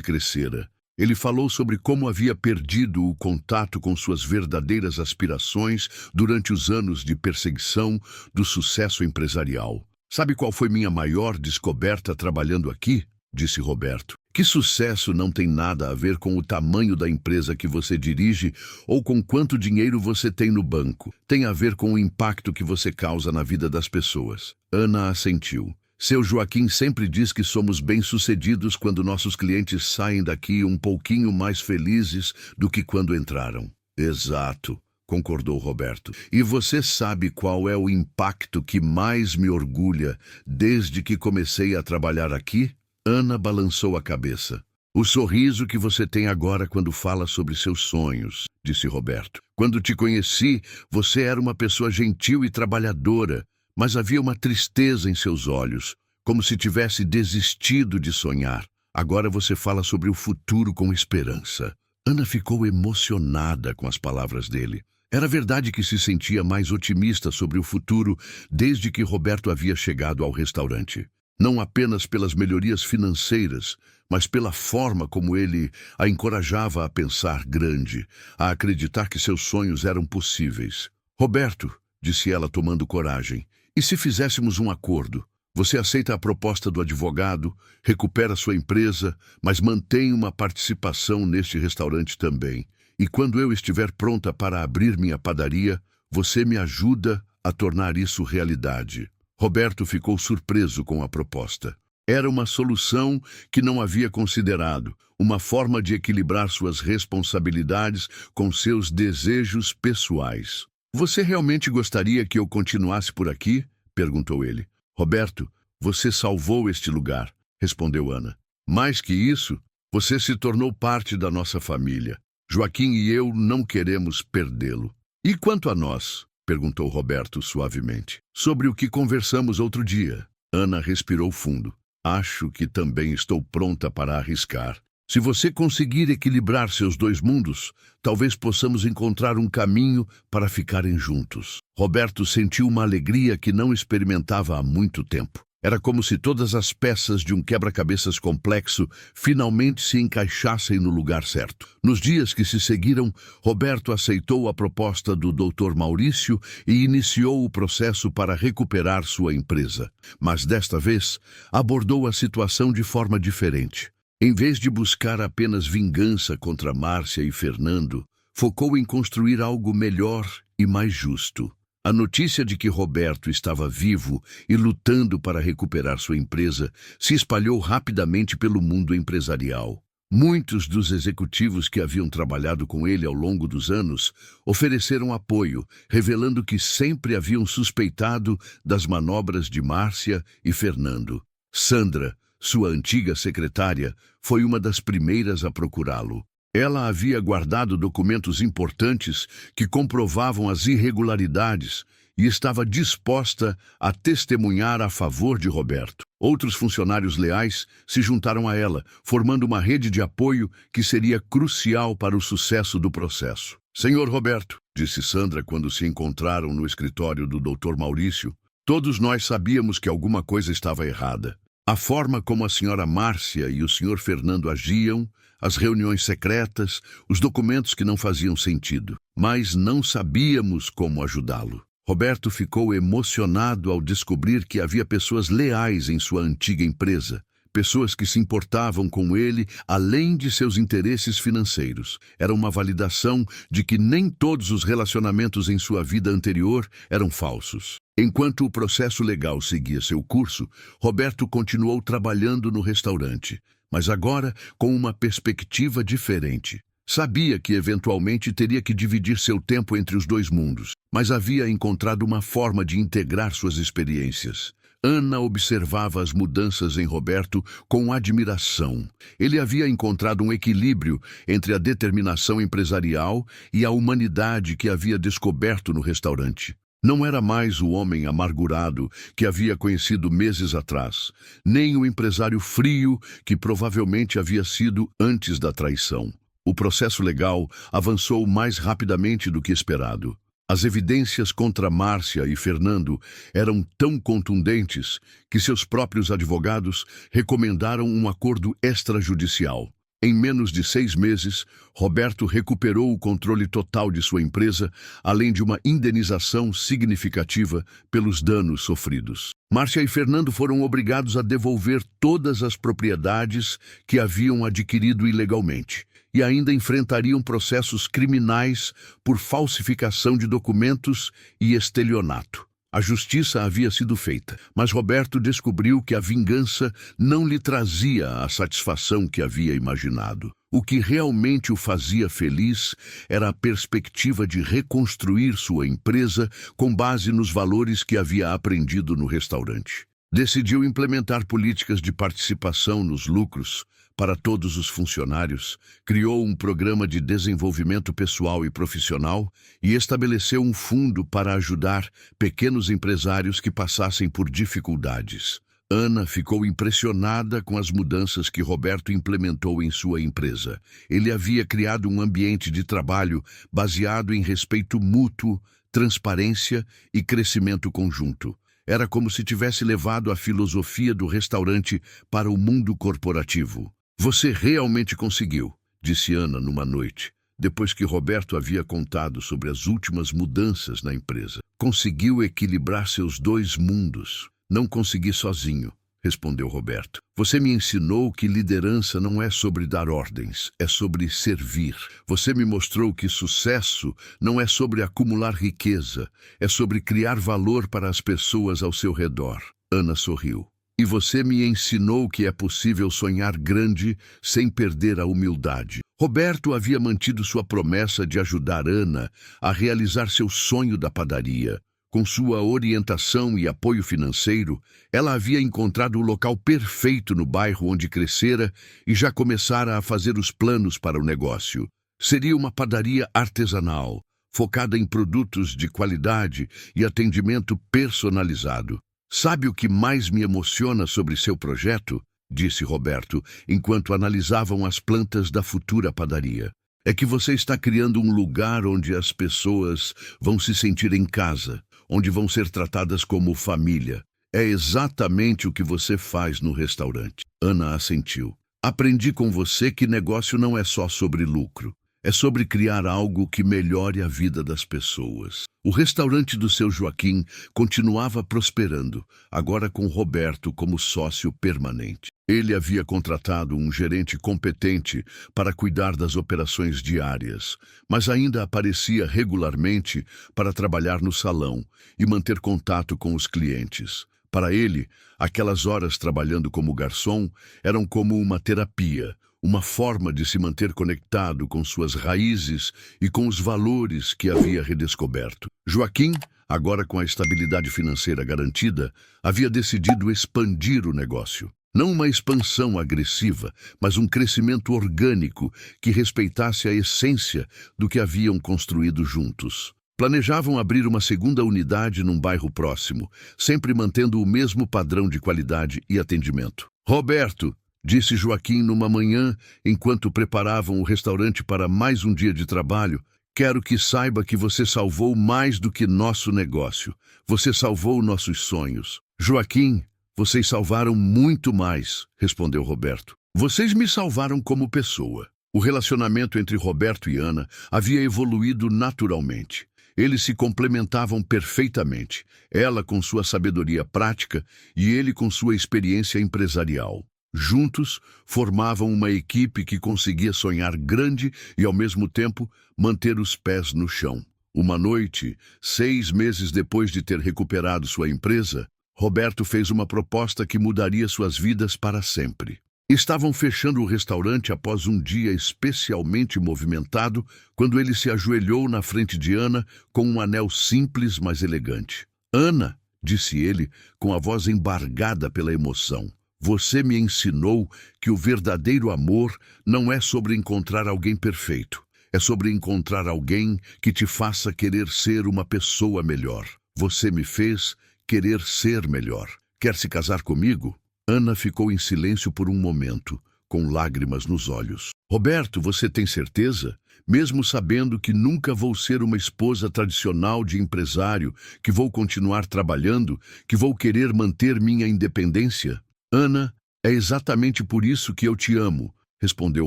crescera. Ele falou sobre como havia perdido o contato com suas verdadeiras aspirações durante os anos de perseguição do sucesso empresarial. "Sabe qual foi minha maior descoberta trabalhando aqui?" disse Roberto. "Que sucesso não tem nada a ver com o tamanho da empresa que você dirige ou com quanto dinheiro você tem no banco. Tem a ver com o impacto que você causa na vida das pessoas." Ana assentiu. "Seu Joaquim sempre diz que somos bem-sucedidos quando nossos clientes saem daqui um pouquinho mais felizes do que quando entraram." "Exato", concordou Roberto. "E você sabe qual é o impacto que mais me orgulha desde que comecei a trabalhar aqui?" Ana balançou a cabeça. "O sorriso que você tem agora quando fala sobre seus sonhos", disse Roberto. "Quando te conheci, você era uma pessoa gentil e trabalhadora, mas havia uma tristeza em seus olhos, como se tivesse desistido de sonhar. Agora você fala sobre o futuro com esperança." Ana ficou emocionada com as palavras dele. Era verdade que se sentia mais otimista sobre o futuro desde que Roberto havia chegado ao restaurante. Não apenas pelas melhorias financeiras, mas pela forma como ele a encorajava a pensar grande, a acreditar que seus sonhos eram possíveis. "Roberto", disse ela tomando coragem, "e se fizéssemos um acordo? Você aceita a proposta do advogado, recupera sua empresa, mas mantém uma participação neste restaurante também. E quando eu estiver pronta para abrir minha padaria, você me ajuda a tornar isso realidade." Roberto ficou surpreso com a proposta. Era uma solução que não havia considerado, uma forma de equilibrar suas responsabilidades com seus desejos pessoais. "Você realmente gostaria que eu continuasse por aqui?" perguntou ele. "Roberto, você salvou este lugar", respondeu Ana. "Mais que isso, você se tornou parte da nossa família. Joaquim e eu não queremos perdê-lo." "E quanto a nós?" perguntou Roberto suavemente. "Sobre o que conversamos outro dia." Ana respirou fundo. "Acho que também estou pronta para arriscar. Se você conseguir equilibrar seus dois mundos, talvez possamos encontrar um caminho para ficarem juntos." Roberto sentiu uma alegria que não experimentava há muito tempo. Era como se todas as peças de um quebra-cabeças complexo finalmente se encaixassem no lugar certo. Nos dias que se seguiram, Roberto aceitou a proposta do Dr. Maurício e iniciou o processo para recuperar sua empresa. Mas desta vez, abordou a situação de forma diferente. Em vez de buscar apenas vingança contra Márcia e Fernando, focou em construir algo melhor e mais justo. A notícia de que Roberto estava vivo e lutando para recuperar sua empresa se espalhou rapidamente pelo mundo empresarial. Muitos dos executivos que haviam trabalhado com ele ao longo dos anos ofereceram apoio, revelando que sempre haviam suspeitado das manobras de Márcia e Fernando. Sandra, sua antiga secretária, foi uma das primeiras a procurá-lo. Ela havia guardado documentos importantes que comprovavam as irregularidades e estava disposta a testemunhar a favor de Roberto. Outros funcionários leais se juntaram a ela, formando uma rede de apoio que seria crucial para o sucesso do processo. Senhor Roberto, disse Sandra quando se encontraram no escritório do Dr. Maurício, todos nós sabíamos que alguma coisa estava errada. A forma como a senhora Márcia e o senhor Fernando agiam, as reuniões secretas, os documentos que não faziam sentido. Mas não sabíamos como ajudá-lo. Roberto ficou emocionado ao descobrir que havia pessoas leais em sua antiga empresa, pessoas que se importavam com ele além de seus interesses financeiros. Era uma validação de que nem todos os relacionamentos em sua vida anterior eram falsos. Enquanto o processo legal seguia seu curso, Roberto continuou trabalhando no restaurante, mas agora com uma perspectiva diferente. Sabia que eventualmente teria que dividir seu tempo entre os dois mundos, mas havia encontrado uma forma de integrar suas experiências. Ana observava as mudanças em Roberto com admiração. Ele havia encontrado um equilíbrio entre a determinação empresarial e a humanidade que havia descoberto no restaurante. Não era mais o homem amargurado que havia conhecido meses atrás, nem o empresário frio que provavelmente havia sido antes da traição. O processo legal avançou mais rapidamente do que esperado. As evidências contra Márcia e Fernando eram tão contundentes que seus próprios advogados recomendaram um acordo extrajudicial. Em menos de 6 meses, Roberto recuperou o controle total de sua empresa, além de uma indenização significativa pelos danos sofridos. Márcia e Fernando foram obrigados a devolver todas as propriedades que haviam adquirido ilegalmente e ainda enfrentariam processos criminais por falsificação de documentos e estelionato. A justiça havia sido feita, mas Roberto descobriu que a vingança não lhe trazia a satisfação que havia imaginado. O que realmente o fazia feliz era a perspectiva de reconstruir sua empresa com base nos valores que havia aprendido no restaurante. Decidiu implementar políticas de participação nos lucros para todos os funcionários, criou um programa de desenvolvimento pessoal e profissional e estabeleceu um fundo para ajudar pequenos empresários que passassem por dificuldades. Ana ficou impressionada com as mudanças que Roberto implementou em sua empresa. Ele havia criado um ambiente de trabalho baseado em respeito mútuo, transparência e crescimento conjunto. Era como se tivesse levado a filosofia do restaurante para o mundo corporativo. Você realmente conseguiu, disse Ana numa noite, depois que Roberto havia contado sobre as últimas mudanças na empresa. Conseguiu equilibrar seus dois mundos. Não consegui sozinho, respondeu Roberto. Você me ensinou que liderança não é sobre dar ordens, é sobre servir. Você me mostrou que sucesso não é sobre acumular riqueza, é sobre criar valor para as pessoas ao seu redor. Ana sorriu. E você me ensinou que é possível sonhar grande sem perder a humildade. Roberto havia mantido sua promessa de ajudar Ana a realizar seu sonho da padaria. Com sua orientação e apoio financeiro, ela havia encontrado o local perfeito no bairro onde crescera e já começara a fazer os planos para o negócio. Seria uma padaria artesanal, focada em produtos de qualidade e atendimento personalizado. Sabe o que mais me emociona sobre seu projeto? Disse Roberto, enquanto analisavam as plantas da futura padaria. É que você está criando um lugar onde as pessoas vão se sentir em casa, onde vão ser tratadas como família. É exatamente o que você faz no restaurante. Ana assentiu. Aprendi com você que negócio não é só sobre lucro. É sobre criar algo que melhore a vida das pessoas. O restaurante do seu Joaquim continuava prosperando, agora com Roberto como sócio permanente. Ele havia contratado um gerente competente para cuidar das operações diárias, mas ainda aparecia regularmente para trabalhar no salão e manter contato com os clientes. Para ele, aquelas horas trabalhando como garçom eram como uma terapia, uma forma de se manter conectado com suas raízes e com os valores que havia redescoberto. Joaquim, agora com a estabilidade financeira garantida, havia decidido expandir o negócio. Não uma expansão agressiva, mas um crescimento orgânico que respeitasse a essência do que haviam construído juntos. Planejavam abrir uma segunda unidade num bairro próximo, sempre mantendo o mesmo padrão de qualidade e atendimento. Roberto, disse Joaquim numa manhã, enquanto preparavam o restaurante para mais um dia de trabalho, quero que saiba que você salvou mais do que nosso negócio. Você salvou nossos sonhos. Joaquim, vocês salvaram muito mais, respondeu Roberto. Vocês me salvaram como pessoa. O relacionamento entre Roberto e Ana havia evoluído naturalmente. Eles se complementavam perfeitamente, ela com sua sabedoria prática e ele com sua experiência empresarial. Juntos, formavam uma equipe que conseguia sonhar grande e, ao mesmo tempo, manter os pés no chão. Uma noite, 6 meses depois de ter recuperado sua empresa, Roberto fez uma proposta que mudaria suas vidas para sempre. Estavam fechando o restaurante após um dia especialmente movimentado, quando ele se ajoelhou na frente de Ana com um anel simples, mas elegante. Ana, disse ele, com a voz embargada pela emoção, você me ensinou que o verdadeiro amor não é sobre encontrar alguém perfeito. É sobre encontrar alguém que te faça querer ser uma pessoa melhor. Você me fez querer ser melhor. Quer se casar comigo? Ana ficou em silêncio por um momento, com lágrimas nos olhos. Roberto, você tem certeza? Mesmo sabendo que nunca vou ser uma esposa tradicional de empresário, que vou continuar trabalhando, que vou querer manter minha independência? Ana, é exatamente por isso que eu te amo, respondeu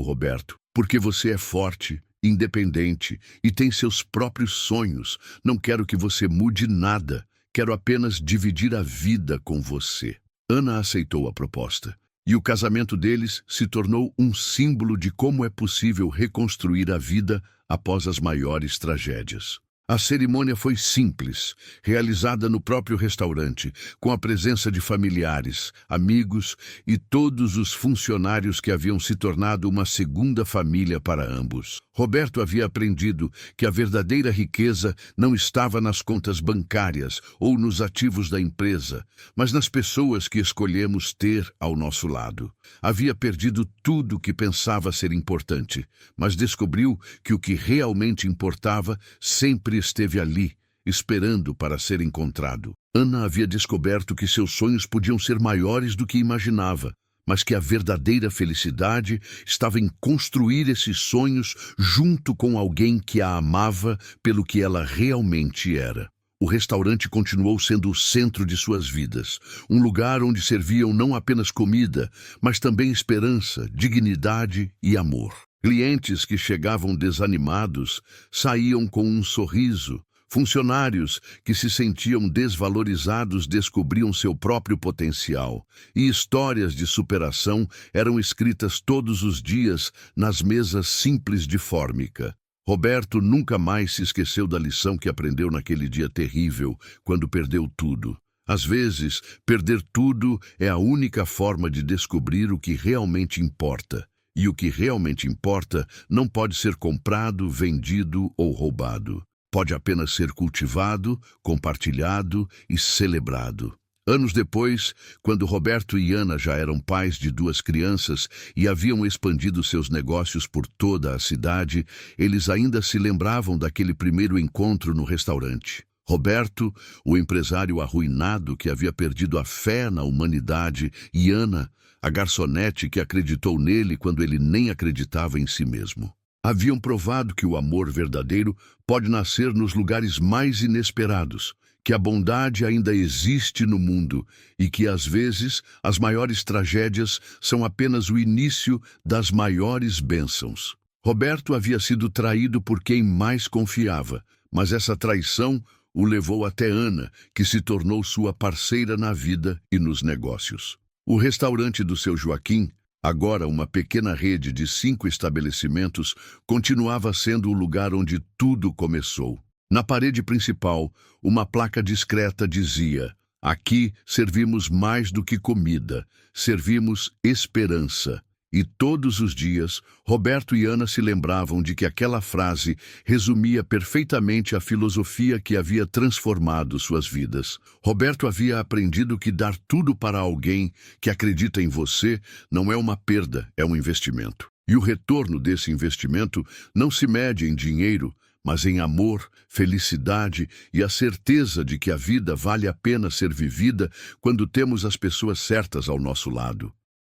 Roberto. Porque você é forte, independente e tem seus próprios sonhos. Não quero que você mude nada. Quero apenas dividir a vida com você. Ana aceitou a proposta. E o casamento deles se tornou um símbolo de como é possível reconstruir a vida após as maiores tragédias. A cerimônia foi simples, realizada no próprio restaurante, com a presença de familiares, amigos e todos os funcionários que haviam se tornado uma segunda família para ambos. Roberto havia aprendido que a verdadeira riqueza não estava nas contas bancárias ou nos ativos da empresa, mas nas pessoas que escolhemos ter ao nosso lado. Havia perdido tudo que pensava ser importante, mas descobriu que o que realmente importava sempre esteve ali, esperando para ser encontrado. Ana havia descoberto que seus sonhos podiam ser maiores do que imaginava, mas que a verdadeira felicidade estava em construir esses sonhos junto com alguém que a amava pelo que ela realmente era. O restaurante continuou sendo o centro de suas vidas, um lugar onde serviam não apenas comida, mas também esperança, dignidade e amor. Clientes que chegavam desanimados saíam com um sorriso. Funcionários que se sentiam desvalorizados descobriam seu próprio potencial. E histórias de superação eram escritas todos os dias nas mesas simples de fórmica. Roberto nunca mais se esqueceu da lição que aprendeu naquele dia terrível, quando perdeu tudo. Às vezes, perder tudo é a única forma de descobrir o que realmente importa. E o que realmente importa não pode ser comprado, vendido ou roubado. Pode apenas ser cultivado, compartilhado e celebrado. Anos depois, quando Roberto e Ana já eram pais de 2 crianças e haviam expandido seus negócios por toda a cidade, eles ainda se lembravam daquele primeiro encontro no restaurante. Roberto, o empresário arruinado que havia perdido a fé na humanidade, e Ana, a garçonete que acreditou nele quando ele nem acreditava em si mesmo. Haviam provado que o amor verdadeiro pode nascer nos lugares mais inesperados, que a bondade ainda existe no mundo e que, às vezes, as maiores tragédias são apenas o início das maiores bênçãos. Roberto havia sido traído por quem mais confiava, mas essa traição o levou até Ana, que se tornou sua parceira na vida e nos negócios. O restaurante do seu Joaquim, agora uma pequena rede de 5 estabelecimentos, continuava sendo o lugar onde tudo começou. Na parede principal, uma placa discreta dizia: aqui servimos mais do que comida, servimos esperança. E todos os dias, Roberto e Ana se lembravam de que aquela frase resumia perfeitamente a filosofia que havia transformado suas vidas. Roberto havia aprendido que dar tudo para alguém que acredita em você não é uma perda, é um investimento. E o retorno desse investimento não se mede em dinheiro, mas em amor, felicidade e a certeza de que a vida vale a pena ser vivida quando temos as pessoas certas ao nosso lado.